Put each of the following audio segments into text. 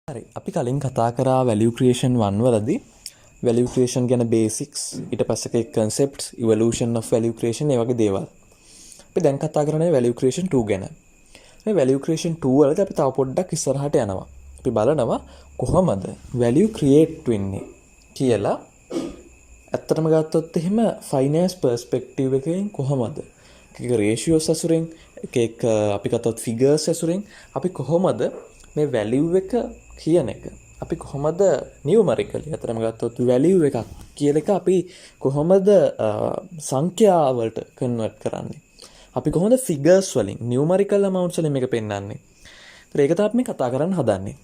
හරි අපි කලින් කතා කරා වැලියු ක්‍රියේෂන් 1 වලදී වැලියු ක්‍රියේෂන් ගැන බේසික්ස් ඊට පස්සේ කේ concepts evolution of value creation ඒ වගේ දේවල්. අපි දැන් කතා කරන්නේ වැලියු ක්‍රියේෂන් 2 ගැන. මේ වැලියු ක්‍රියේෂන් 2 වලදී අපි තව පොඩ්ඩක් ඉස්සරහට යනවා. අපි බලනවා කොහොමද වැලියු ක්‍රියේට් වෙන්නේ කියලා. ඇත්තටම ගත්තොත් එහෙම ෆයිනෑන්ස් පර්ස්පෙක්ටිව් එකෙන් කොහොමද එක රේෂියෝස් ඇසුරෙන් එක අපි ගත්තොත් ෆිගර්ස් ඇසුරෙන් අපි කොහොමද මේ වැලියු එක කියන එක අපි කොහොමද නියුමරිකලි අතරම ගත්තොත් වැලියු එකක් කියන එක අපි කොහොමද සංඛ්‍යා වලට කන්වර්ට් කරන්නේ අපි කොහොමද ෆිගර්ස් වලින් නියුමරිකල් අමවුන්ට්ස් වලින් මේක පෙන්වන්නේ. ඒත් ඒක තමයි අපි කතා කරන්න හදන්නේ.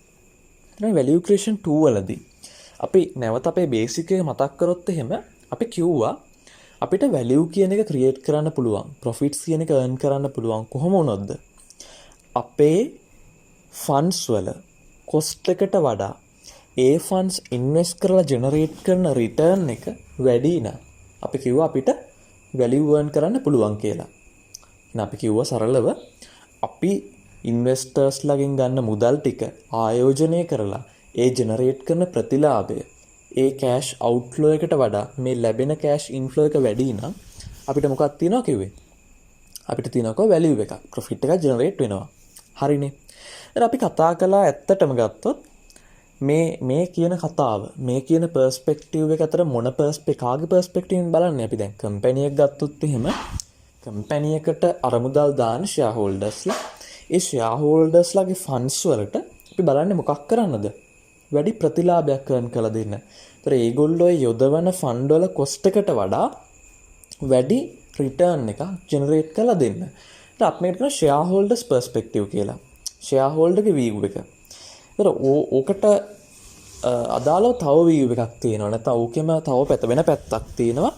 දැන් වැලියු ක්‍රියේෂන් 2 වලදී අපි නැවත අපේ බේසික් එක මතක් කරොත් එහෙම අපි කිව්වා අපිට වැලියු කියන එක ක්‍රියේට් කරන්න පුළුවන් ප්‍රොෆිට්ස් කියන එක earn කරන්න පුළුවන් කොහොම වුණොත්ද අපේ ෆන්ඩ්ස් වල කොස්ට් එකට වඩා ඒ ෆන්ඩ්ස් ඉන්වෙස්ට් කරලා ජෙනරේට් කරන රිටර්න් එක වැඩි නම් අපි කිව්වා අපිට වැලියු earn කරන්න පුළුවන් කියලා. එහෙනම් අපි කිව්වා සරලව අපි ඉන්වෙස්ටර්ස්ලාගෙන් ගන්න මුදල් ටික ආයෝජනය කරලා ඒ ජෙනරේට් කරන ප්‍රතිලාභය ඒ කෑෂ් අවුට්ෆ්ලෝ එකට වඩා මේ ලැබෙන කෑෂ් ඉන්ෆ්ලෝ එක වැඩි නම් අපිට මොකක්ද තියනවා කිව්වේ? අපිට තියනකො වැලියු එකක් ප්‍රොෆිට් එකක් ජෙනරේට් වෙනවා. හරිනේ. දැන් අපි කතා කළා ඇත්තටම ගත්තොත් මේ කියන කතාව මේ කියන පර්ස්පෙක්ටිව් එක අතර මොන කාගේ පර්ස්පෙක්ටිවෙන් බලන්නේ අපි දැන් කම්පැනි එක ගත්තොත් එහෙම කම්පැනි එකට අරමුදල් දාන ෂෙයා හෝල්ඩර්ස්ලා ඒ ෂෙයා හෝල්ඩර්ස්ලාගේ ෆන්ඩ්ස් වලට අපි බලන්නේ මොකක් කරන්නද? වැඩි ප්‍රතිලාභයක් earn කරලා දෙන්න. ඒතර ඒගොල්ලෝ යොදවන ෆන්ඩ් වල කොස්ට් එකට වඩා වැඩි රිටර්න් එකක් ජෙනරේට් කරලා දෙන්න. ඒත් අපි මේකට කියන ෂෙයා හෝල්ඩර්ස් පර්ස්පෙක්ටිව් කියලා. ෂෙයා හෝල්ඩර්ගේ view එක. ඒතර ඕකට අදාළව තව view එකක් තියෙනවා. නැත්නම් ඕකෙම තව වෙන පැත්තක් තියෙනවා.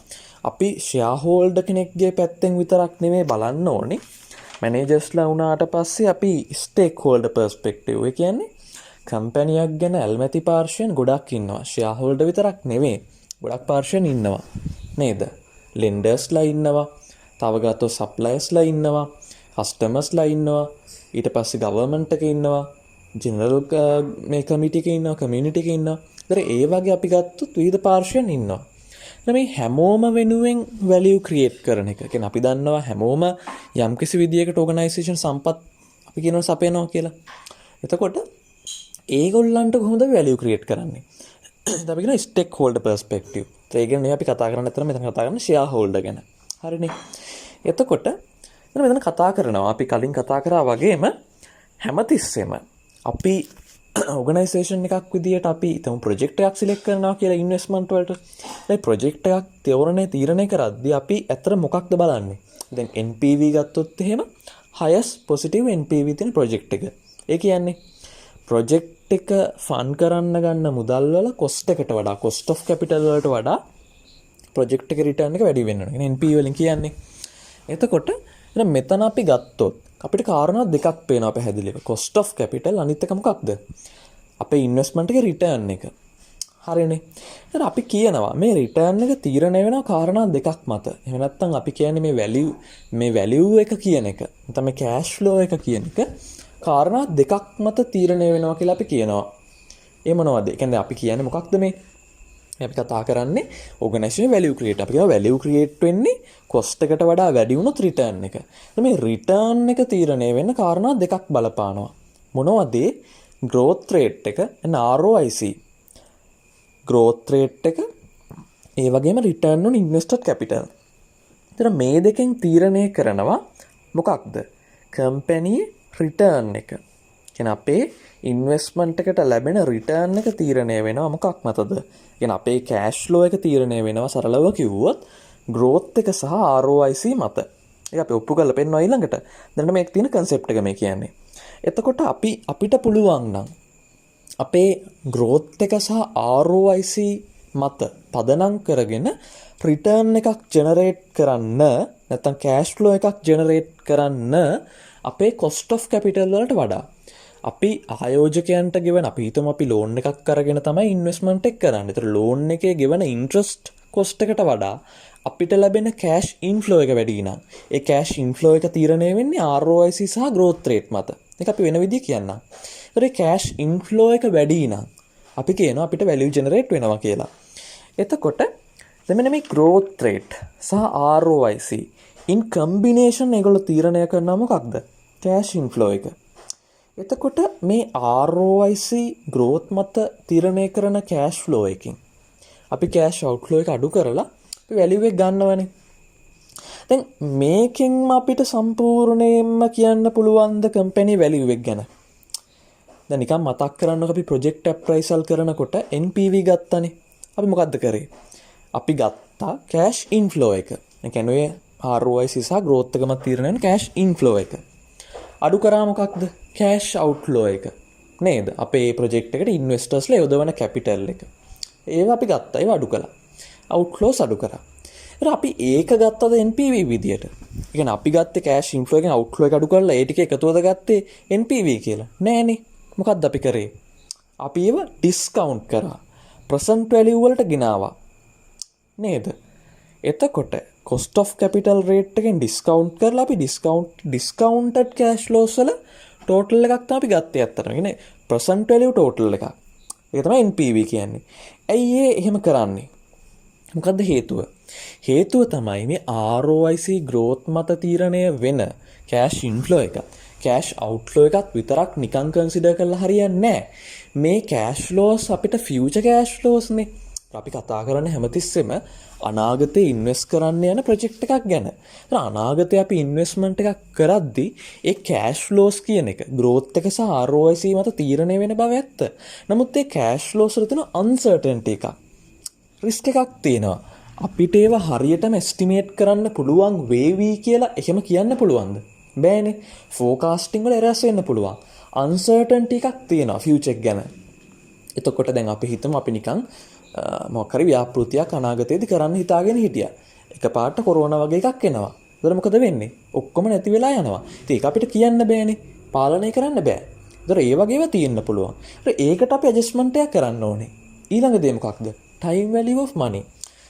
අපි ෂෙයා හෝල්ඩර් කෙනෙක්ගේ පැත්තෙන් විතරක් නෙමෙයි බලන්න ඕනේ. මැනේජර්ස්ලා වුණාට පස්සේ අපි ස්ටේක් හෝල්ඩර් පර්ස්පෙක්ටිව් ඒ කියන්නේ කම්පැනියක් ගැන ඇල්මැති පාර්ශ්වයන් ගොඩක් ඉන්නවා. ෂෙයා හෝල්ඩර් විතරක් නෙමෙයි. ගොඩක් පාර්ශ්වයන් ඉන්නවා. නේද? ලෙන්ඩර්ස්ලා ඉන්නවා. තව ගත්තොත් සප්ලයර්ස්ලා ඉන්නවා. කස්ටමර්ස්ලා ඉන්නවා. ඊට පස්සේ ගවර්න්මන්ට් එකේ ඉන්නවා. ජෙනරල් මේ කමිටි එකේ ඉන්නවා. කමියුනිටි එකේ ඉන්නවා. ඒතර ඒ වගේ අපි ගත්තොත් විවිධ පාර්ශ්වයන් ඉන්නවා. මේ හැමෝම වෙනුවෙන් වැලියු ක්‍රියේට් කරන එක. කියන්නේ අපි දන්නවා හැමෝම යම්කිසි විදියකට ඕගනයිසේෂන් සම්පත් අපි කියනවා සපයනවා කියලා. එතකොට ඒගොල්ලන්ට කොහොමද වැලියු ක්‍රියේට් කරන්නේ? අපි කියනවා ස්ටේක් හෝල්ඩර් පර්ස්පෙක්ටිව්. ඒ කියන්නේ අපි කතා කරන්නේ අතන මෙතන කතා කරන්නේ ෂෙයා හෝල්ඩර් ගැන. හරිනේ. එතකොට මෙතන කතා කරනවා අපි කලින් කතා කරා වගේම හැමතිස්සෙම අපි ඕගනයිසේෂන් එකක් විදියට අපි තම ප්‍රොජෙක්ට් එකක් සිලෙක්ට් කරනවා කියලා ඉන්වෙස්ට්මන්ට් වලට. ඒ ප්‍රොජෙක්ට් එකක් තීරණය කරද්දී අපි ඇත්තට මොකක්ද බලන්නේ? දැන් NPV ගත්තොත් එහෙම highest positive NPV තියෙන ප්‍රොජෙක්ට් එක. ඒ කියන්නේ ප්‍රොජෙක්ට් එක ෆන්ඩ් කරන්න ගන්න මුදල් වල කොස්ට් එකට වඩා cost of capital වලට වඩා ප්‍රොජෙක්ට් එකේ රිටර්න් එක වැඩි වෙන්න ඕනේ. කියන්නේ NPV වලින් කියන්නේ. එතකොට මෙතන අපි ගත්තොත් අපිට කාරණා දෙකක් පේනවා පැහැදිලිව. cost of capital අනිත් එක මොකක්ද? අපේ ඉන්වෙස්ට්මන්ට් එකේ රිටර්න් එක. හරිනේ. එහෙනම් අපි කියනවා මේ රිටර්න් එක තීරණය වෙනවා කාරණා දෙකක් මත. එහෙම නැත්නම් අපි කියන්නේ මේ වැලියු එක කියන එක. නැත්නම් මේ කෑෂ් ෆ්ලෝ එක කියන එක කාරණා දෙකක් මත තීරණය වෙනවා කියලා අපි කියනවා. ඒ මොනවද? ඒ කියන්නේ අපි කියන්නේ මොකක්ද මේ? අපි කතා කරන්නේ ඕගනයිසේෂන් වැලියු ක්‍රියේට්. අපි කියනවා වැලියු ක්‍රියේට් වෙන්නේ කොස්ට් එකට වඩා වැඩි වුණොත් රිටර්න් එක. මේ රිටර්න් එක තීරණය වෙන්න කාරණා දෙකක් බලපානවා. මොනවද? growth rate එක and ROIC. growth rate එක ඒ වගේම return on invested capital. ඒතර මේ දෙකෙන් තීරණය කරනවා මොකක්ද? කම්පැනියේ රිටර්න් එක. කියන්නේ අපේ ඉන්වෙස්ට්මන්ට් එකට ලැබෙන රිටර්න් එක තීරණය වෙනවා මොකක් මතද? කියන්නේ අපේ කෑෂ් ෆ්ලෝ එක තීරණය වෙනවා සරලව කිව්වොත් growth එක සහ ROIC මත. ඒක අපි ඔප්පු කරලා පෙන්නනවා ඊළඟට. දැන් මේක තියෙන concept එක මේ කියන්නේ. එතකොට අපිට පුළුවන් නම් අපේ growth එක සහ ROIC මත පදනම් කරගෙන රිටර්න් එකක් ජෙනරේට් කරන්න නැත්නම් කෑෂ් ෆ්ලෝ එකක් ජෙනරේට් කරන්න අපේ cost of capital වලට වඩා අපි ආයෝජකයන්ට ගෙවන අපි හිතමු අපි ලෝන් එකක් අරගෙන තමයි ඉන්වෙස්ට්මන්ට් එක කරන්නේ. ඒතර ලෝන් එකේ ගෙවන ඉන්ට්‍රස්ට් කොස්ට් එකට වඩා අපිට ලැබෙන කෑෂ් ඉන්ෆ්ලෝ එක වැඩි නම් ඒ කෑෂ් ඉන්ෆ්ලෝ එක තීරණය වෙන්නේ ROIC සහ growth rate මත. ඒක අපි වෙන විදිහ කියන්නම්. ඒතර කෑෂ් ඉන්ෆ්ලෝ එක වැඩි නම් අපි කියනවා අපිට වැලියු ජෙනරේට් වෙනවා කියලා. එතකොට දැන් මෙන්න මේ growth rate සහ ROIC in combination ඒගොල්ලෝ තීරණය කරනවා මොකක්ද? cash inflow එක. එතකොට මේ ROIC growth මත තීරණය කරන cash flow එකකින් අපි cash outflow එක අඩු කරලා අපි value එක ගන්නවනේ. දැන් මේකෙන්ම අපිට සම්පූර්ණයෙන්ම කියන්න පුළුවන් ද company value එක ගැන. දැන් නිකන් මතක් කරන්නකො අපි project appraisal කරනකොට NPV ගත්තනේ. අපි මොකද්ද කරේ? අපි ගත්තා cash inflow එක. ඒ කියන්නේ ROIC සහ growth එකම තීරණය වෙන cash inflow එක. අඩු කරා මොකක්ද? cash outflow එක. නේද? අපේ project එකට investors ලා යොදවන capital එක. ඒව අපි ගත්තා. ඒව අඩු කළා. outflows අඩු කරා. ඊට අපි ඒක ගත්තද NPV විදියට. ඒ කියන්නේ අපි ගත්තේ cash inflow එකෙන් outflow එක අඩු කරලා ඒ ටික එකතුවද ගත්තේ NPV කියලා. නෑනේ. මොකද්ද අපි කරේ? අපි ඒව discount කරා. present value වලට ගෙනාවා. නේද? එතකොට cost of capital rate එකෙන් discount කරලා අපි discounted cash flows වල total එකක් තමයි අපි ගත්තේ අත්තට. කියන්නේ present value total එකක්. ඒක තමයි NPV කියන්නේ. ඇයි එහෙම කරන්නේ? මොකද්ද හේතුව? හේතුව තමයි මේ ROIC growth මත තීරණය වෙන cash inflow එක. cash outflow එකත් විතරක් නිකන් consider කරලා හරියන්නේ නැහැ. මේ cash flows අපිට future cash flows නේ. අපි කතා කරන්නේ හැමතිස්සෙම අනාගතේ ඉන්වෙස්ට් කරන්න යන ප්‍රොජෙක්ට් එකක් ගැන. ඒතර අනාගතේ අපි ඉන්වෙස්ට්මන්ට් එකක් කරද්දී ඒ cash flows කියන එක growth එක සහ ROIC මත තීරණය වෙන බව ඇත්ත. නමුත් ඒ cash flows වල තියෙන uncertainty එකක්, risk එකක් තියෙනවා. අපිට ඒව හරියටම estimate කරන්න පුළුවන් වේවි කියලා එහෙම කියන්න පුළුවන්ද? බෑනේ. forecasting වල errors වෙන්න පුළුවන්. uncertainty එකක් තියෙනවා future එක ගැන. එතකොට දැන් අපි හිතමු අපි නිකන් මොකක් හරි ව්‍යාපෘතියක් අනාගතයේදී කරන්න හිතාගෙන හිටියා. එකපාරට කොරෝනා වගේ එකක් එනවා. ඒතර මොකද වෙන්නේ? ඔක්කොම නැති වෙලා යනවා. ඉතින් ඒක අපිට කියන්න බෑනේ. පාලනය කරන්න බෑ. ඒතර ඒ වගේව තියෙන්න පුළුවන්. ඒකට අපි ඇඩ්ජස්ට්මන්ට් එකක් කරන්න ඕනේ. ඊළඟ දේ මොකක්ද? time value of money.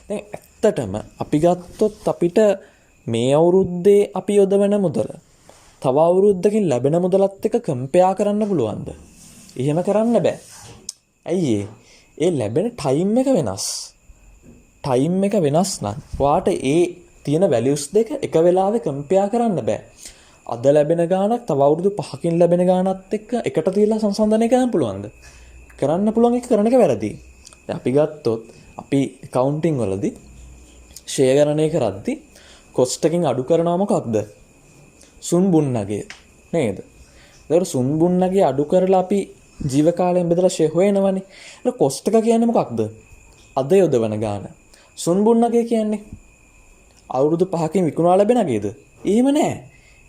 දැන් ඇත්තටම අපි ගත්තොත් අපිට මේ අවුරුද්දේ අපි යොදවන මුදල තව අවුරුද්දකින් ලැබෙන මුදලත් එක්ක කම්පෙයා කරන්න පුළුවන්ද? එහෙම කරන්න බෑ. ඇයි ඒ ලැබෙන ටයිම් එක වෙනස්. ටයිම් එක වෙනස් නම් ඔයාට ඒ තියෙන වැලියුස් දෙක එක වෙලාවෙ කම්පෙයා කරන්න බෑ. අද ලැබෙන ගාණක් තව අවුරුදු 5කින් ලැබෙන ගාණත් එක්ක එකට තියලා සංසන්දනය කරන්න පුළුවන්ද? කරන්න පුළුවන් එක කරන එක වැරදි. දැන් අපි ගත්තොත් අපි accounting වලදී ෂෙයා ගණනය කරද්දී cost එකකින් අඩු කරනවා මොකක්ද? සුන් බුන්නගේ නේද? ඒතර සුන් බුන්නගේ අඩු කරලා අපි ජීව කාලයෙන් බෙදලා ෂෙයා හොයනවනේ. ඒක cost එක කියන්නේ මොකක්ද? අද යොදවන ගාණ. සුන් බුන්නගේ කියන්නේ අවුරුදු 5කින් විකුණා ලැබෙන නගේද? එහෙම නෑ.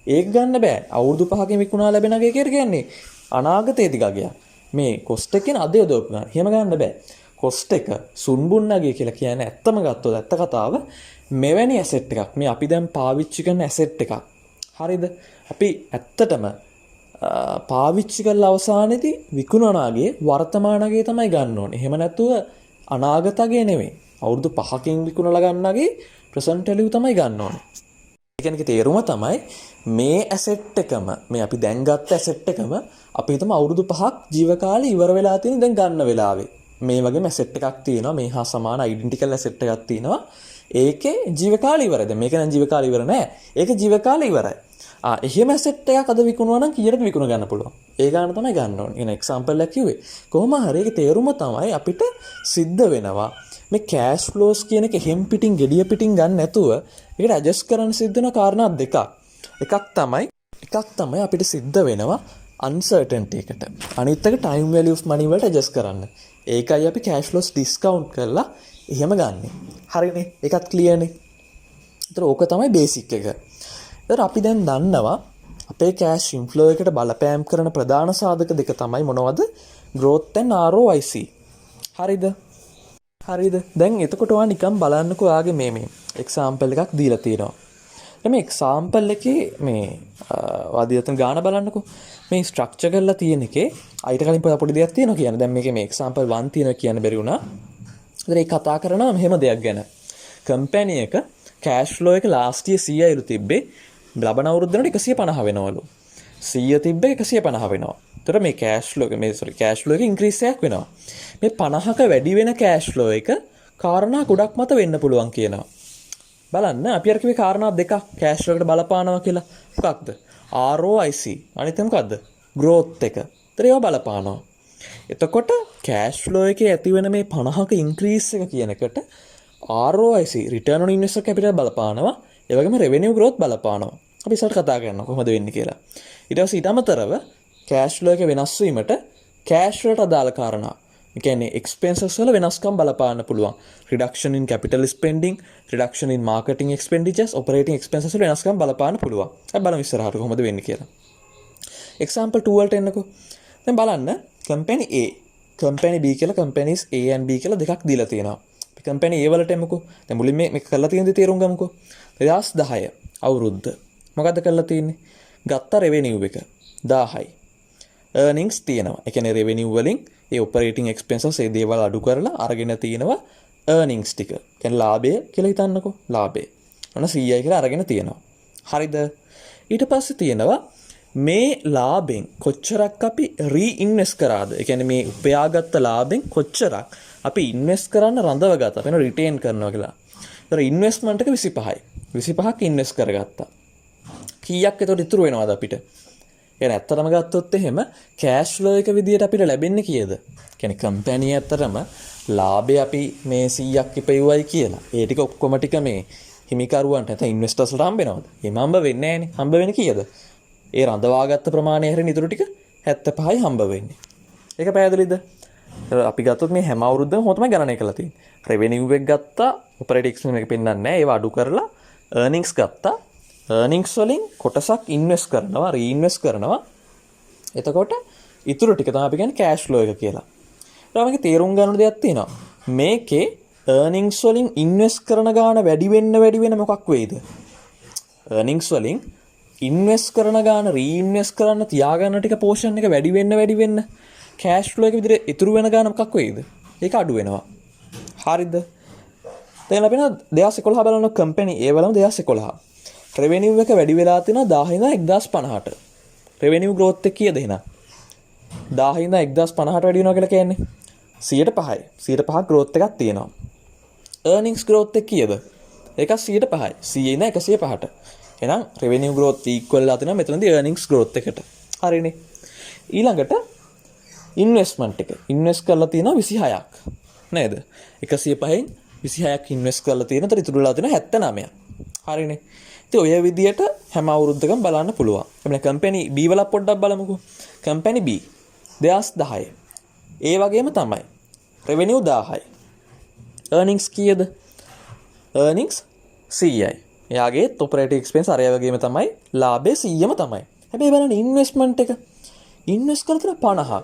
ඒක ගන්න බෑ. අවුරුදු 5කින් විකුණා ලැබෙන නගේ කියන්නේ අනාගතයේදී ගගයක්. මේ cost එකෙන් අද යොදවපු ගාණ. එහෙම ගන්න බෑ. cost එක සුන් බුන්නගේ කියලා කියන්නේ ඇත්තම ගත්තොත් ඇත්ත කතාව මෙවැනි asset එකක්. මේ අපි දැන් පාවිච්චි කරන asset එකක්. හරිද? අපි ඇත්තටම පාවිච්චි කරලා අවසානයේදී විකුණනාගේ වර්තමානගේ තමයි ගන්න ඕනේ. එහෙම නැතුව අනාගතගේ නෙමෙයි. අවුරුදු 5කින් විකුණලා ගන්නගේ present value තමයි ගන්න ඕනේ. ඒ කියන්නේ තේරුම තමයි මේ asset එකම මේ අපි දැන් ගත්ත asset එකම අපි හිතමු අවුරුදු 5ක් ජීව කාලේ ඉවර වෙලා තියෙන දැන් ගන්න වෙලාවේ. මේ වගේ asset එකක් තියෙනවා. මේ හා සමාන identical asset එකක් තියෙනවා. ඒකේ ජීව කාලය ඉවරයි. දැන් මේක නම් ජීව කාලය ඉවර නෑ. ඒක ජීව කාලය ඉවරයි. එහෙම asset එකක් අද විකුණුවා නම් කීයට විකුණ ගන්න පුළුවන්? ඒ ගාන තමයි ගන්න ඕනේ. කියන එක්සැම්පල් එකක් කිව්වේ. කොහොම හරි ඒකේ තේරුම තමයි අපිට සිද්ධ වෙනවා මේ cash flows කියන එක හැම් පිටින් gediya පිටින් ගන්න නැතුව ඒකට adjust කරන්න සිද්ධ වෙන කාරණා දෙකක්. එකක් තමයි අපිට සිද්ධ වෙනවා uncertainty එකට. අනිත් එක time value of money වලට adjust කරන්න. ඒකයි අපි cash flows discount කරලා එහෙම ගන්නෙ. හරිනේ? ඒකත් clear නේ. ඒතර ඕක තමයි basic එක. ඒතර අපි දැන් දන්නවා අපේ cash inflow එකට බලපෑම් කරන ප්‍රධාන සාධක දෙක තමයි මොනවද? growth and ROIC. හරිද? දැන් එතකොට ඔයා නිකන් බලන්නකෝ ඔයාගේ මේ example එකක් දීලා තියෙනවා. දැන් මේ example එකේ මේ වාදියතන ගාන බලන්නකෝ. මේ structure කරලා තියෙන එකේ අයිට කලින් පොඩි දෙයක් තියෙනවා කියන්නේ. දැන් මේකේ මේ example 1 තියෙනවා කියන්න බැරි වුණා. ඒතර ඒක කතා කරනවා මෙහෙම දෙයක් ගැන. company එක cash flow එක last year 100යිලු තිබ්බේ. ලබන අවුරුද්දේට 150 වෙනවලු. 100 තිබ්බේ 150 වෙනවා. එතකොට මේ කෑෂ් ෆ්ලෝ එක කෑෂ් ෆ්ලෝ එක ඉන්ක්‍රීස් එකක් වෙනවා. මේ 50ක වැඩි වෙන කෑෂ් ෆ්ලෝ එක කාරණා ගොඩක් මත වෙන්න පුළුවන් කියනවා. බලන්න අපි අර කිව්වේ කාරණා දෙකක් කෑෂ් ෆ්ලෝ එකට බලපානවා කියලා. මොකක්ද? ROIC අනිත් එක මොකද්ද? growth එක. ඒතර ඒවා බලපානවා. එතකොට කෑෂ් ෆ්ලෝ එකේ ඇති වෙන මේ 50ක ඉන්ක්‍රීස් එක කියන එකට ROIC return on invested capital බලපානවා. ඒ වගේම revenue growth බලපානවා. අපි ඉස්සරහට කතා කරනවා කොහොමද වෙන්නේ කියලා. ඊට පස්සේ ඊට අමතරව කෑෂ් ෆ්ලෝ එක වෙනස් වීමට කෑෂ් වලට අදාළ කාරණා. ඒ කියන්නේ expenses වල වෙනස්කම් බලපාන්න පුළුවන්. reduction in capital spending, reduction in marketing expenditures, operating expenses වල වෙනස්කම් බලපාන්න පුළුවන්. අපි බලමු ඉස්සරහට කොහොමද වෙන්නේ කියලා. example 2 වලට එන්නකෝ. දැන් බලන්න company A, company B කියලා companies A and B කියලා දෙකක් දීලා තියෙනවා. අපි company A වලට එමුකෝ. දැන් මුලින් මේක කරලා තියෙන දේ තේරුම් ගමුකෝ. 2010 අවුරුද්ද. මොකද්ද කරලා තියෙන්නේ? ගත්ත revenue එක 1000යි. earnings තියෙනවා. ඒ කියන්නේ revenue වලින් ඒ operating expenses ඒ දේවල් අඩු කරලා අරගෙන තියෙනවා earnings ටික. කියන්නේ ලාභය කියලා හිතන්නකෝ. ලාභය. ඔන්න 100යි කියලා අරගෙන තියෙනවා. හරිද? ඊට පස්සේ තියෙනවා මේ ලාභෙන් කොච්චරක් අපි reinvest කරාද? ඒ කියන්නේ මේ උපයාගත්ත ලාභෙන් කොච්චරක් අපි invest කරන්න රඳවගත්තා. වෙන retain කරනවා කියලා. ඒතර investment එක 25යි. 25ක් invest කරගත්තා. කීයක් එතකොට ඉතුරු වෙනවද අපිට? කියන්නේ ඇත්තටම ගත්තොත් එහෙම කෑෂ් ෆ්ලෝ එක විදියට අපිට ලැබෙන්නේ කීයද? කියන්නේ කම්පැනි ඇත්තටම ලාභය අපි මේ 100ක් ඉපෙව්වයි කියලා. ඒ ටික ඔක්කොම ටික මේ හිමිකරුවන්ට නැත්නම් ඉන්වෙස්ටර්ස්ලට හම්බ වෙනවද? එහෙම හම්බ වෙන්නේ නැහනේ. හම්බ වෙන්නේ කීයද? ඒ රඳවාගත්ත ප්‍රමාණය හැරෙන ඉතුරු ටික 75යි හම්බ වෙන්නේ. ඒක පැහැදිලිද? අපි ගත්තොත් මේ හැම අවුරුද්දම මොකද තමයි ගණනය කරලා තියෙන්නේ. රෙවෙනියු එක ගත්තා, ඔපරේටිං එක්ස්පෙන්ස් එක පෙන්නන්නේ නැහැ. ඒව අඩු කරලා earnings ගත්තා. earnings වලින් කොටසක් invest කරනවා, reinvest කරනවා. එතකොට ඉතුරු ටික තමයි අපි කියන්නේ cash flow එක කියලා. ඊට මේකේ තේරුම් ගන්න දෙයක් තියෙනවා. මේකේ earnings වලින් invest කරන ගාන වැඩි වෙන්න මොකක් වෙයිද? earnings වලින් invest කරන ගාන reinvest කරන්න තියාගන්න ටික portion එක වැඩි වෙන්න cash flow එක විදිහට ඉතුරු වෙන ගාන මොකක් වෙයිද? ඒක අඩු වෙනවා. හරිද? දැන් අපි 2011 බලන company A වලම 2011 revenue එක වැඩි වෙලා තියෙනවා 10 ඉඳන් 1050ට. revenue growth එක කීයද එහෙනම්? 10 ඉඳන් 1050ට වැඩි වෙනවා කියලා කියන්නේ 105යි. 105ක් growth එකක් තියෙනවා. earnings growth එක කීයද? ඒක 105යි. 100 ඉඳන් 105ට. එහෙනම් revenue growth equal වෙලා තියෙනවා මෙතනදී earnings growth එකට. හරිනේ. ඊළඟට investment එක. invest කරලා තියෙනවා 26ක්. නේද? 105න් 26ක් invest කරලා තියෙනවා. ඒතර ඉතුරු වෙලා තියෙනවා 79ක්. හරිනේ. ඉතින් ඔය විදියට හැම අවුරුද්දකම බලන්න පුළුවන්. අපේ කම්පැනි B වල පොඩ්ඩක් බලමුකෝ. Company B 2010. ඒ වගේම තමයි. revenue 1000යි. earnings කීයද? earnings 100යි. එයාගේ operating expense අරය වගේම තමයි. ලාභය 100ම තමයි. හැබැයි බලන්න investment එක. invest කරලා තියෙන 50ක්.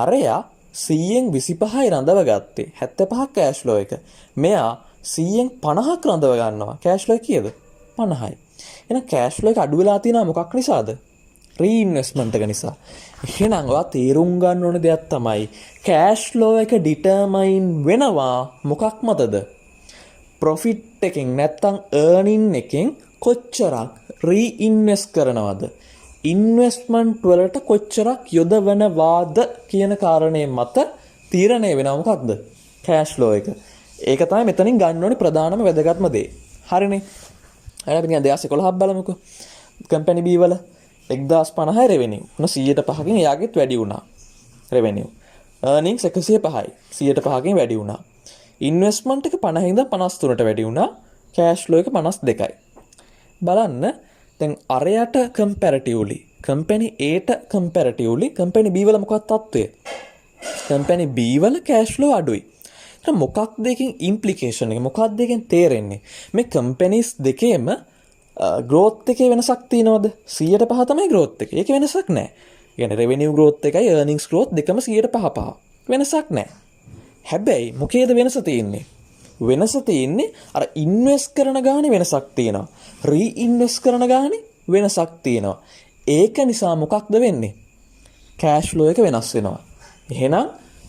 අරයා 100න් 25යි රඳව ගත්තේ. 75ක් cash flow එක. මෙයා 100න් 50ක් රඳව ගන්නවා. cash flow කීයද? 50යි. එහෙනම් cash flow එක අඩු වෙලා තියෙනවා මොකක් නිසාද? reinvestment එක නිසා. එහෙනම් ඔයා තේරුම් ගන්න ඕන දෙයක් තමයි cash flow එක determine වෙනවා මොකක් මතද? profit එකෙන් නැත්තම් earning එකෙන් කොච්චරක් reinvest කරනවද? investment වලට කොච්චරක් යොදවනවාද කියන කාරණේ මත තීරණය වෙනවා මොකක්ද? cash flow එක. ඒක තමයි මෙතනින් ගන්න ඕනේ ප්‍රධානම වැදගත්ම දේ. හරිනේ. අර අපි නිකන් 2011ක් බලමුකෝ. කම්පැනි B වල 1050යි revenue. උන 105කින් එයාගෙත් වැඩි වුණා. revenue. earnings 105යි. 105කින් වැඩි වුණා. investment එක 50 ඉඳන් 53ට වැඩි වුණා. cash flow එක 52යි. බලන්න දැන් අරයට comparatively company A ට comparatively company B වල මොකක්ද තත්ත්වය? company B වල cash flow අඩුයි. එහෙනම් මොකක්ද එකකින් implication එක? මොකක්ද එකෙන් තේරෙන්නේ? මේ companies දෙකේම growth එකේ වෙනසක් තියෙනවද? 105 තමයි growth එක. ඒකේ වෙනසක් නැහැ. ඒ කියන්නේ revenue growth එකයි earnings growth දෙකම 105 වෙනසක් නැහැ. හැබැයි මොකේද වෙනස තියෙන්නේ? වෙනස තියෙන්නේ අර ඉන්වෙස්ට් කරන ගානේ වෙනසක් තියෙනවා. රීඉන්වෙස්ට් කරන ගානේ වෙනසක් තියෙනවා. ඒක නිසා මොකක්ද වෙන්නේ? cash flow එක වෙනස් වෙනවා. එහෙනම්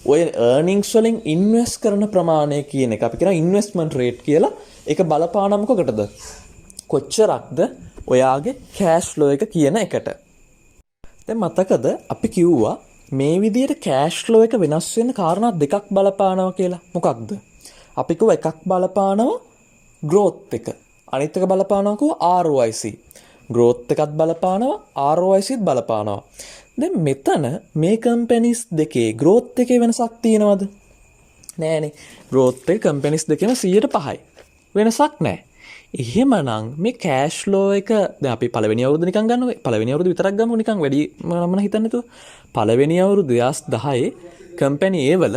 ඔය earnings වලින් ඉන්වෙස්ට් කරන ප්‍රමාණය කියන එක අපි කියනවා investment rate කියලා. ඒක බලපාන මොකකටද? කොච්චරක්ද ඔයාගේ cash flow එක කියන එකට. දැන් මතකද අපි කිව්වා මේ විදිහට කෑෂ් ෆ්ලෝ එක වෙනස් වෙන කාරණා දෙකක් බලපානවා කියලා. මොකක්ද? අපි කිව්වා එකක් බලපානවා growth එක. අනිත් එක බලපානවා කිව්වා ROIC. growth එකත් බලපානවා ROIC ත් බලපානවා. දැන් මෙතන මේ කම්පැනිස් දෙකේ growth එකේ වෙනසක් තියෙනවද? නෑනේ. growth එක කම්පැනිස් දෙකේම 100%යි. වෙනසක් නෑ. එහෙමනම් මේ කෑෂ් ෆ්ලෝ එක දැන් අපි පළවෙනි අවුරුද්ද නිකන් ගන්නකො. පළවෙනි අවුරුද්ද විතරක් ගමු නිකන් වැඩි මම හිතන්නේ නැතුව. පළවෙනි අවුරුද්ද 2010 කම්පැනි A වල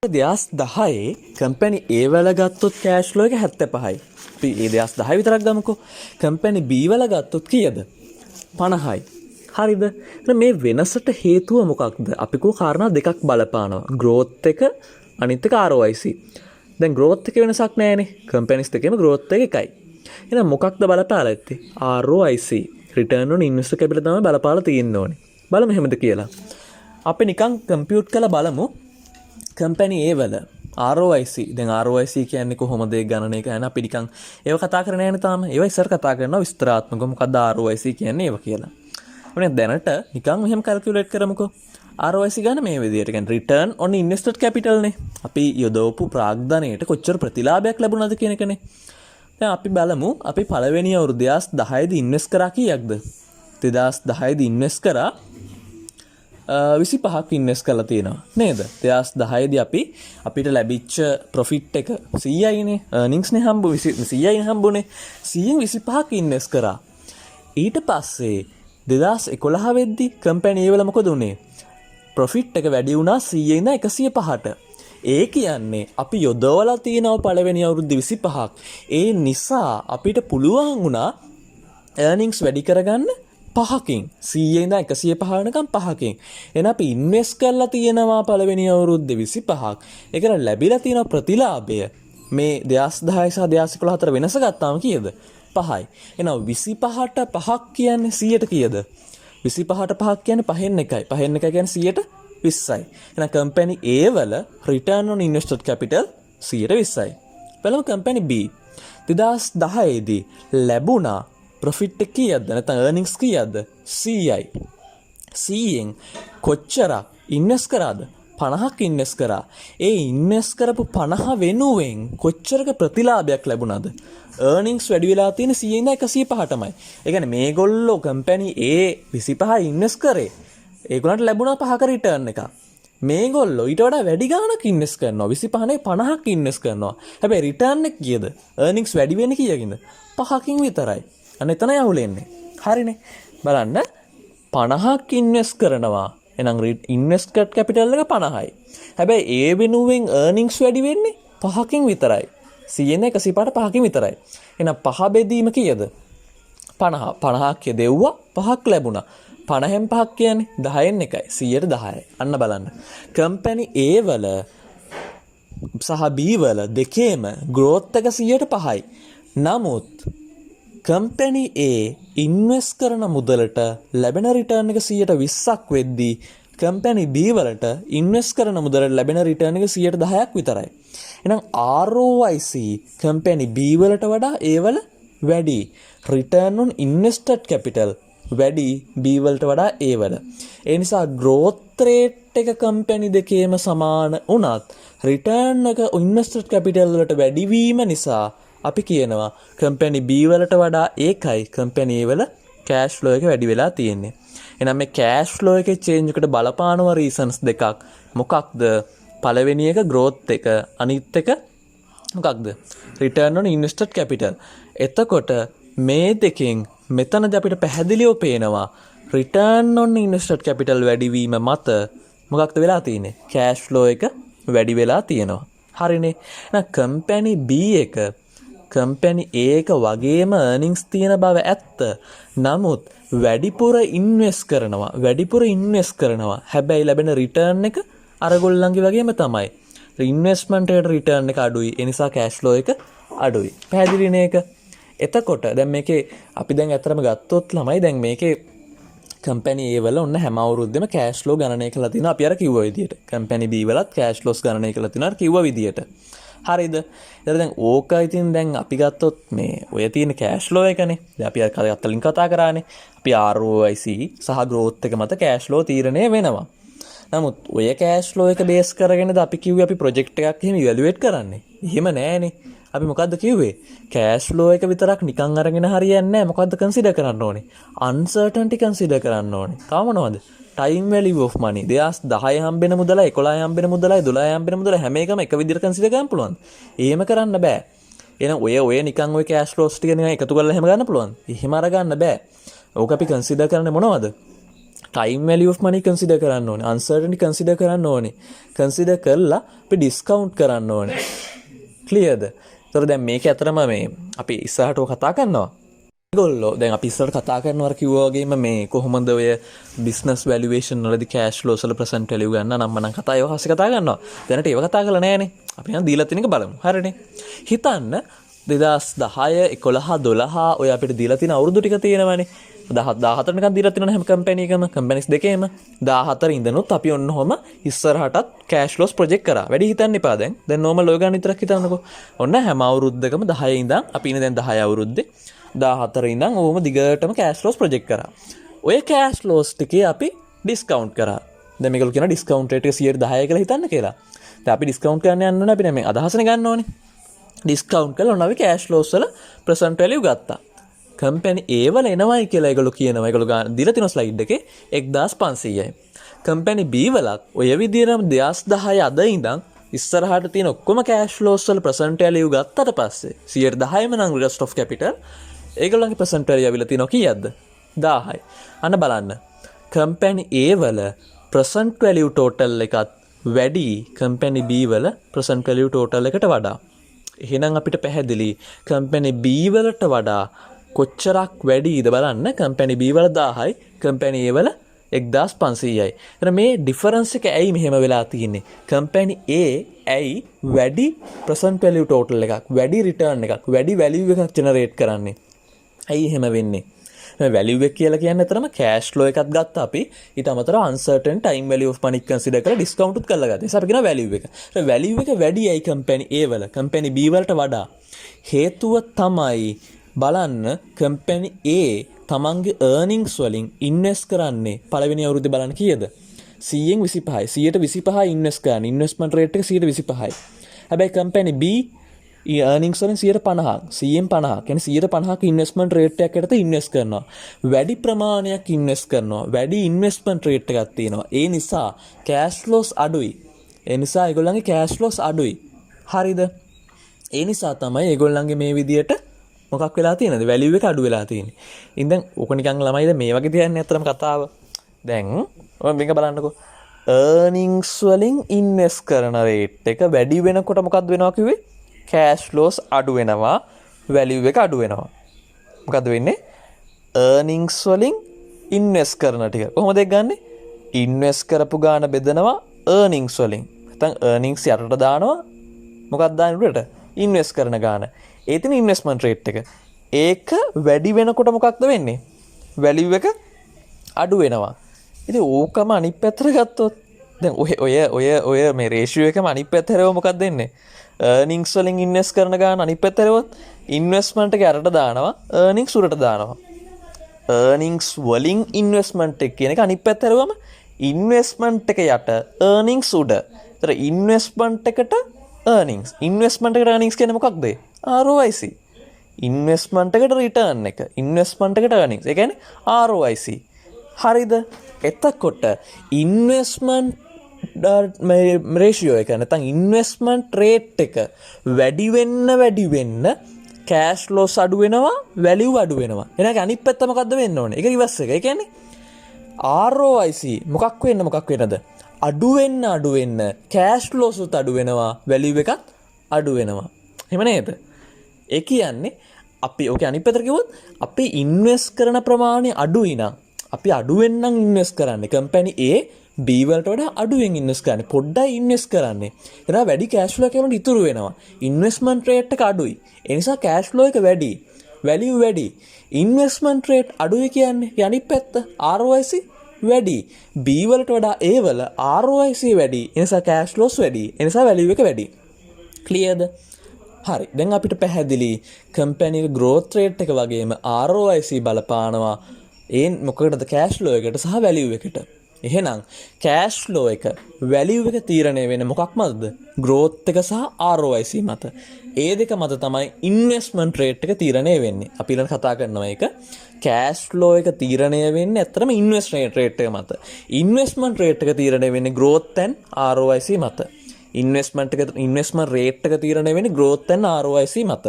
2010 කම්පැනි A වල ගත්තොත් කෑෂ් ෆ්ලෝ එක 75යි. අපි ඒ 2010 විතරක් ගමුකෝ. කම්පැනි B වල ගත්තොත් කීයද? 50යි. හරිද? මේ වෙනසට හේතුව මොකක්ද? අපි කෝ කාරණා දෙකක් බලපානවා. growth එක අනිත් එක ROIC. දැන් growth එකේ වෙනසක් නැහැනේ. කම්පැනිස් දෙකේම growth එක එකයි. එහෙනම් මොකක්ද බලපාලා ඇත්තේ? ROIC. return on invested capital තමයි බලපාලා තියෙන්න ඕනේ. බලමු එහෙමද කියලා. අපි නිකන් කම්පියුට් කරලා බලමු. කම්පැනි A වල ROIC. දැන් ROIC කියන්නේ කොහොමද ඒ ගණනය කරන්නේ? අපි නිකන් ඒව කතා කරන්නේ නැහැ නේ තාම. ඒව ඉස්සර කතා කරනවා විස්තරාත්මකව මොකක්ද ROIC කියන්නේ ඒව කියලා. ඔනේ දැනට නිකන් මෙහෙම කැල්කියුලේට් කරමුකෝ. ROIC ගන්න මේ විදිහට කියන්නේ return on invested capital නේ. අපි යොදවපු ප්‍රාග්ධනයට කොච්චර ප්‍රතිලාභයක් ලැබුණාද කියන එකනේ. දැන් අපි බලමු අපි පළවෙනි අවුරුදු 2010 දී ඉන්වෙස්ට් කරා කීයක්ද? 2010 දී ඉන්වෙස්ට් කරා 25ක් ඉන්වෙස්ට් කරලා තියෙනවා නේද? 2010 දී අපිට ලැබිච්ච ප්‍රොෆිට් එක 100යි නේ. earnings නේ 100යි හම්බුනේ. 100න් 25ක් ඉන්වෙස්ට් කරා. ඊට පස්සේ 2011 වෙද්දී කම්පැනි A වල මොකද උනේ? ප්‍රොෆිට් එක වැඩි වුණා 100 ඉඳන් 105ට. ඒ කියන්නේ අපි යොදවලා තියෙනවා පළවෙනි අවුරුද්ද 25ක්. ඒ නිසා අපිට පුළුවන් වුණා earnings වැඩි කරගන්න 5කින්. 100 ඉඳන් 105 වෙනකම් 5කින්. එහෙනම් අපි ඉන්වෙස්ට් කරලා තියෙනවා පළවෙනි අවුරුද්ද 25ක්. ඒකට ලැබිලා තියෙන ප්‍රතිලාභය මේ 2010 සහ 2011 අතර වෙනස ගත්තාම කීයද? 5යි. එහෙනම් 25ට 5ක් කියන්නේ 100ට කීයද? 25ට 5ක් කියන්නේ 5න් 1යි. 5න් 1 කියන්නේ 120යි. එහෙනම් කම්පැනි A වල return on invested capital 120යි. බලමු කම්පැනි B 2010 දී ලැබුණා ප්‍රොෆිට් එක කීයද? නැත්නම් earnings කීයද? 100යි. 100න් කොච්චරක් ඉන්වෙස්ට් කරාද? 50ක් ඉන්වෙස්ට් කරා. ඒ ඉන්වෙස්ට් කරපු 50 වෙනුවෙන් කොච්චරක ප්‍රතිලාභයක් ලැබුණාද? earnings වැඩි වෙලා තියෙන 100 ඉඳන් 105ටමයි. ඒ කියන්නේ මේගොල්ලෝ කම්පැනි A 25 ඉන්වෙස්ට් කරේ. ඒගොල්ලන්ට ලැබුණා 5ක රිටර්න් එකක්. මේගොල්ලෝ ඊට වඩා වැඩි ගාණක් ඉන්වෙස්ට් කරනවා. 25 නේ 50ක් ඉන්වෙස්ට් කරනවා. හැබැයි රිටර්න් එක කීයද? earnings වැඩි වෙන්නේ කීයකින්ද? 5කින් විතරයි. අන්න එතනයි අවුලෙන්නේ. හරිනේ. බලන්න 50ක් ඉන්වෙස්ට් කරනවා. එහෙනම් ඉන්වෙස්ට්ඩ් කැපිටල් එක 50යි. හැබැයි ඒ වෙනුවෙන් earnings වැඩි වෙන්නේ 5කින් විතරයි. 100 නේ 105ට 5කින් විතරයි. එහෙනම් 5 බෙදීම කීයද? 50. 50ක් දෙව්වා 5ක් ලැබුණා. 50න් 5ක් කියන්නේ 10න් 1යි. 100ට 10යි. අන්න බලන්න. කම්පැනි A වල සහ B වල දෙකේම growth එක 105යි. නමුත් කම්පැනි A ඉන්වෙස්ට් කරන මුදලට ලැබෙන රිටර්න් එක 120ක් වෙද්දී කම්පැනි B වලට ඉන්වෙස්ට් කරන මුදලට ලැබෙන රිටර්න් එක 110ක් විතරයි. එහෙනම් ROIC කම්පැනි B වලට වඩා A වල වැඩි. return on invested capital වැඩි B වලට වඩා A වල. ඒ නිසා growth rate එක කම්පැනි දෙකේම සමාන වුණත් return එක invested capital වලට වැඩි වීම නිසා අපි කියනවා කම්පැනි B වලට වඩා ඒකයි කම්පැනි A වල cash flow එක වැඩි වෙලා තියෙන්නේ. එහෙනම් මේ cash flow එකේ change එකට බලපානවා reasons දෙකක්. මොකක්ද? පළවෙනි එක growth එක, අනිත් එක මොකක්ද? return on invested capital. එතකොට මේ දෙකෙන් මෙතනදී අපිට පැහැදිලිව පේනවා return on invested capital වැඩි වීම මත මොකක්ද වෙලා තියෙන්නේ? cash flow එක වැඩි වෙලා තියෙනවා. හරිනේ. එහෙනම් කම්පැනි B එක කම්පැනි A එක වගේම earnings තියෙන බව ඇත්ත. නමුත් වැඩිපුර ඉන්වෙස්ට් කරනවා. හැබැයි ලැබෙන රිටර්න් එක අරගොල්ලන්ගේ වගේම තමයි. ඉන්වෙස්ට්මන්ට් එකට රිටර්න් එක අඩුයි. ඒ නිසා cash flow එක අඩුයි. පැහැදිලි නේ ඒක? එතකොට දැන් මේකේ අපි දැන් අතරම ගත්තොත් ළමයි දැන් මේකේ කම්පැනි A වල ඔන්න හැම අවුරුද්දෙම cash flow ගණනය කරලා තිනවා අපි අර කිව්ව විදියට. කම්පැනි B වලත් cash flows ගණනය කරලා තිනවා අර කිව්ව විදියට. හරිද? එතකොට දැන් ඕක ඉතින් දැන් අපි ගත්තොත් මේ ඔය තියෙන කෑෂ් ෆ්ලෝ එකනේ. දැන් අපි අතලින් කතා කරානේ. අපි ROIC සහ growth එක මත කෑෂ් ෆ්ලෝ තීරණය වෙනවා. නමුත් ඔය කෑෂ් ෆ්ලෝ එක බේස් කරගෙනද අපි කිව්වේ අපි ප්‍රොජෙක්ට් එකක් එහෙම ඉවැලුවේට් කරන්නේ. එහෙම නෑනේ. අපි මොකද්ද කිව්වේ? කෑෂ් ෆ්ලෝ එක විතරක් නිකන් අරගෙන හරියන්නේ නෑ. මොකද්ද කන්සිඩර් කරන්න ඕනේ? අන්සර්ටන්ටි කන්සිඩර් කරන්න ඕනේ. තව මොනවද? time value of money. 2010 හම්බෙන මුදලයි 11 හම්බෙන මුදලයි 12 හම්බෙන මුදලයි හැම එකම එක විදිහට කන්සිඩර් කරන්න පුළුවන්. එහෙම කරන්න බෑ. එහෙනම් ඔය නිකන් ඔය කෑෂ් ෆ්ලෝස් ටික නිකන් එකතු කරලා එහෙම ගන්න පුළුවන්. එහෙම අරගන්න බෑ. ඕක අපි කන්සිඩර් කරන්නේ මොනවද? time value of money consider කරන්න ඕනේ. uncertainty කන්සිඩර් කරන්න ඕනේ. කන්සිඩර් කරලා අපි ඩිස්කවුන්ට් කරන්න ඕනේ. ක්ලියර්ද? ඒතර දැන් මේක ඇතරම මේ අපි ඉස්සරහට කතා කරනවා. ඒගොල්ලෝ දැන් අපි ඉස්සරහට කතා කරනවා කිව්වා වගේම මේ කොහොමද ඔය බිස්නස් වැලුවේෂන් වලදී කෑෂ් ෆ්ලෝස් වල ප්‍රසන්ට් වැලියු ගන්න නම් මම කතා ඒව හස්සේ කතා කරනවා. දැනට ඒව කතා කරලා නෑනේ. අපි නම් දීලා තියෙන එක බලමු. හරිනේ. හිතන්න 2010 11 12 ඔය අපිට දීලා තියෙන අවුරුදු ටික තියෙනවානේ. 14 නිකන් දීලා තියෙනවනේ හැම කම්පැනි එකම කම්පැනිස් දෙකේම 14 ඉඳනොත් අපි ඔන්නෝම ඉස්සරහටත් කෑෂ් ෆ්ලෝස් ප්‍රොජෙක්ට් කරා. වැඩි හිතන්න එපා දැන්. දැන් නෝමල් ඔය ගන්න විතරක් හිතන්නකෝ. ඔන්න හැම අවුරුද්දකම 10 ඉඳන් අපි ඉන්නේ දැන් 10 අවුරුද්දේ 14 ඉඳන් ඕම දිගටම කෑෂ් ෆ්ලෝස් ප්‍රොජෙක්ට් කරා. ඔය කෑෂ් ෆ්ලෝස් ටිකේ අපි ඩිස්කවුන්ට් කරා. දැන් මේගොල්ලෝ කියන ඩිස්කවුන්ට් රේට් එක 10% කියලා හිතන්න කියලා. දැන් අපි ඩිස්කවුන්ට් කරන්න යන්න ඕනේ අපි දැන් මේ අදහසනේ ගන්න ඕනේ. ඩිස්කවුන්ට් කරලා ඔන්න අපි කෑෂ් ෆ්ලෝස් වල ප්‍රසන්ට් වැලියු ගත්තා. කම්පැනි A වල එනවයි කියලා ඒගොල්ලෝ කියනවා. ඒගොල්ලෝ දීලා තියෙන ස්ලයිඩ් එකේ 1500යි. කම්පැනි B වලත් ඔය විදිහටම 2010 අද ඉඳන් ඉස්සරහට තියෙන ඔක්කොම කෑෂ් ෆ්ලෝස් වල ප්‍රසන්ට් වැලියු ගත්තට පස්සේ 10%ම නම් රෙස්ට් ඔෆ් කැපිටල් ඒගොල්ලන්ගේ ප්‍රසන්ට් වැලියු අවිලා තියෙනවා කීයක්ද? 1000යි. අන්න බලන්න. කම්පැනි A වල ප්‍රසන්ට් වැලියු ටෝටල් එකත් වැඩි කම්පැනි B වල ප්‍රසන්ට් වැලියු ටෝටල් එකට වඩා. එහෙනම් අපිට පැහැදිලි කම්පැනි B වලට වඩා කොච්චරක් වැඩිද බලන්න. කම්පැනි B වල 1000යි කම්පැනි A වල 1500යි. එතන මේ ඩිෆරන්ස් එක ඇයි මෙහෙම වෙලා තියෙන්නේ? කම්පැනි A ඇයි වැඩි ප්‍රසන්ට් වැලියු ටෝටල් එකක්, වැඩි රිටර්න් එකක්, වැඩි වැලියු එකක් ජෙනරේට් කරන්නේ? ඇයි එහෙම වෙන්නේ? මේ වැලියු එක කියලා කියන්නේ අතරම කෑෂ් ෆ්ලෝ එකක් ගත්තා අපි. ඊට අමතරව uncertain time value of money consider කරලා ඩිස්කවුන්ට් උත් කරලා ගත්තා. ඒ නිසා අපි කියනවා වැලියු එක. ඒ වැලියු එක වැඩි ඇයි කම්පැනි A වල කම්පැනි B වලට වඩා? හේතුව තමයි බලන්න කම්පැනි A තමන්ගේ earnings වලින් ඉන්වෙස්ට් කරන්නේ පළවෙනි අවුරුද්දේ බලන්න කීයද? 100න් 25යි. 125යි ඉන්වෙස්ට් කරන්නේ. ඉන්වෙස්ට්මන්ට් රේට් එක 125යි. හැබැයි කම්පැනි B earnings වලින් 150ක් 100න් 50ක් කියන්නේ 150ක ඉන්වෙස්ට්මන්ට් රේට් එකක් යටතේ ඉන්වෙස්ට් කරනවා. වැඩි ප්‍රමාණයක් ඉන්වෙස්ට් කරනවා. වැඩි ඉන්වෙස්ට්මන්ට් රේට් එකක් තියෙනවා. ඒ නිසා කෑෂ් ෆ්ලෝස් අඩුයි. ඒ නිසා ඒගොල්ලන්ගේ කෑෂ් ෆ්ලෝස් අඩුයි. හරිද? ඒ නිසා තමයි ඒගොල්ලන්ගේ මේ විදියට මොකක් වෙලා තියෙනද? වැලියු එක අඩු වෙලා තියෙන්නේ. ඉතින් දැන් ඕක නිකන් ළමයිද මේ වගේ තියන්නේ අතරම කතාව. දැන් ඔය මේක බලන්නකෝ. earnings වලින් ඉන්වෙස්ට් කරන රේට් එක වැඩි වෙනකොට මොකක්ද වෙනවා කිව්වේ? කෑෂ් ෆ්ලෝස් අඩු වෙනවා, වැලියු එක අඩු වෙනවා. මොකද්ද වෙන්නේ? earnings වලින් ඉන්වෙස්ට් කරන ටික. කොහොමද ඒක ගන්නෙ? ඉන්වෙස්ට් කරපු ගාන බෙදනවා earnings වලින්. නැත්නම් earnings යටට දානවා මොකක්ද දාන්නේ උඩට? ඉන්වෙස්ට් කරන ගාන. ඒ තියෙන ඉන්වෙස්ට්මන්ට් රේට් එක. ඒක වැඩි වෙනකොට මොකක්ද වෙන්නේ? වැලියු එක අඩු වෙනවා. ඉතින් ඕකම අනිත් පැත්තට ගත්තොත් දැන් ඔය මේ රේෂියෝ එකම අනිත් පැත්තට හැරෙව මොකක්ද වෙන්නේ? earnings වලින් ඉන්වෙස්ට් කරන ගාන අනිත් පැත්තට හැරෙවොත් ඉන්වෙස්ට්මන්ට් එක යටට දානවා, earnings උඩට දානවා. earnings වලින් ඉන්වෙස්ට්මන්ට් එක කියන එක අනිත් පැත්තට හැරෙවම ඉන්වෙස්ට්මන්ට් එක යට earnings උඩ. ඒතර ඉන්වෙස්ට්මන්ට් එකට earnings. ඉන්වෙස්ට්මන්ට් එකට earnings කියන්නේ මොකක්ද? ROIC. ඉන්වෙස්ට්මන්ට් එකට රිටර්න් එක. ඉන්වෙස්ට්මන්ට් එකට earnings. ඒ කියන්නේ ROIC. හරිද? එතකොට ඉන්වෙස්ට්මන්ට් රේෂියෝ එක නැත්නම් ඉන්වෙස්ට්මන්ට් රේට් එක වැඩි වෙන්න කෑෂ් ෆ්ලෝස් අඩු වෙනවා, වැලියු අඩු වෙනවා. එහෙනම් අනිත් පැත්ත මොකද්ද වෙන්න ඕනේ? ඒක රිවර්ස් එක. ඒ කියන්නේ ROIC මොකක් වෙන්නද? අඩු වෙන්න කෑෂ් ෆ්ලෝස් උත් අඩු වෙනවා, වැලියු එකත් අඩු වෙනවා. එහෙම නේද? ඒ කියන්නේ අපි ඕකේ අනිත් පැත්තට කිව්වොත් අපි ඉන්වෙස්ට් කරන ප්‍රමාණය අඩුයි නම් අපි අඩුවෙන් නම් ඉන්වෙස්ට් කරන්නේ. කම්පැනි A B වලට වඩා අඩුවෙන් ඉන්වෙස්ට් කරන්නේ. පොඩ්ඩයි ඉන්වෙස්ට් කරන්නේ. එතන වැඩි කෑෂ් ෆ්ලෝ එකක් ඉතුරු වෙනවා. ඉන්වෙස්ට්මන්ට් රේට් එක අඩුයි. ඒ නිසා කෑෂ් ෆ්ලෝ එක වැඩි. වැලියු වැඩි. ඉන්වෙස්ට්මන්ට් රේට් අඩුයි කියන්නේ අනිත් පැත්ත ROIC වැඩි. B වලට වඩා A වල ROIC වැඩි. ඒ නිසා කෑෂ් ෆ්ලෝස් වැඩි. ඒ නිසා වැලියු එක වැඩි. ක්ලියර්ද? හරි. දැන් අපිට පැහැදිලි කම්පැනි එක growth rate එක වගේම ROIC බලපානවා මොකකටද? cash flow එකට සහ value එකට. එහෙනම් cash flow එක value එක තීරණය වෙන්නේ මොකක් මතද? growth එක සහ ROIC මත. ඒ දෙක මත තමයි investment rate එක තීරණය වෙන්නේ. අපි ඊළඟ කතා කරනවා ඒක cash flow එක තීරණය වෙන්නේ ඇත්තටම investment rate එක මත. investment rate එක තීරණය වෙන්නේ growth and ROIC මත. investment rate එක තීරණය වෙන්නේ growth and ROIC මත.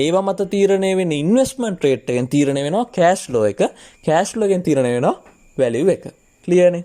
ඒවා මත තීරණය වෙන්නේ investment rate එකෙන් තීරණය වෙනවා cash flow එක. cash flow එකෙන් තීරණය වෙනවා value එක. clear නේ?